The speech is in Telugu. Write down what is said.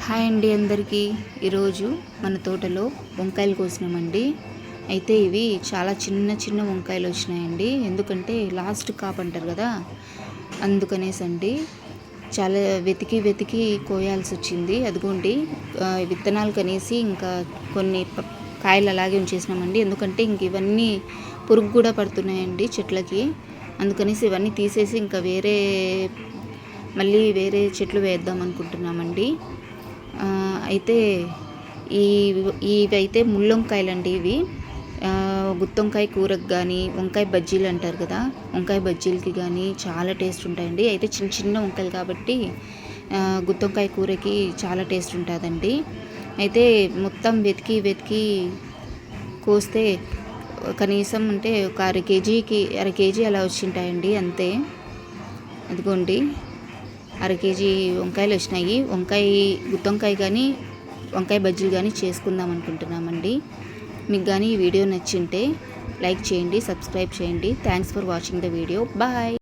హాయ్ అండి అందరికీ. ఈరోజు మన తోటలో వంకాయలు కోసినామండి. అయితే ఇవి చాలా చిన్న చిన్న వంకాయలు వచ్చినాయండి. ఎందుకంటే లాస్ట్ కాప్ అంటారు కదా, అందుకనేసి అండి చాలా వెతికి వెతికి కోయాల్సి వచ్చింది. అదిగోండి విత్తనాలు కనేసి ఇంకా కొన్ని కాయలు అలాగే ఉంచేసినామండి. ఎందుకంటే ఇంక ఇవన్నీ పురుగు కూడా పడుతున్నాయండి చెట్లకి. అందుకనేసి ఇవన్నీ తీసేసి ఇంకా మళ్ళీ వేరే చెట్లు వేద్దాం అనుకుంటున్నామండి. అయితే ఇవైతే ముళ్ళొంకాయలండి. ఇవి గుత్తొంకాయ కూరకు కానీ, వంకాయ బజ్జీలు అంటారు కదా, వంకాయ బజ్జీలకి కానీ చాలా టేస్ట్ ఉంటాయండి. అయితే చిన్న చిన్న వంకాయలు కాబట్టి గుత్తొంకాయ కూరకి చాలా టేస్ట్ ఉంటుందండి. అయితే మొత్తం వెతికి వెతికి కోస్తే కనీసం అంటే ఒక అర కేజీ అలా వచ్చింటాయండి అంతే. అదిగోండి అర కేజీ వంకాయలు వచ్చినాయి. గుత్తొంకాయ కానీ, వంకాయ బజ్జీలు కానీ చేసుకుందాం అనుకుంటున్నామండి. మీకు కానీ ఈ వీడియో నచ్చింటే లైక్ చేయండి, సబ్స్క్రైబ్ చేయండి. Thanks for watching the video. Bye.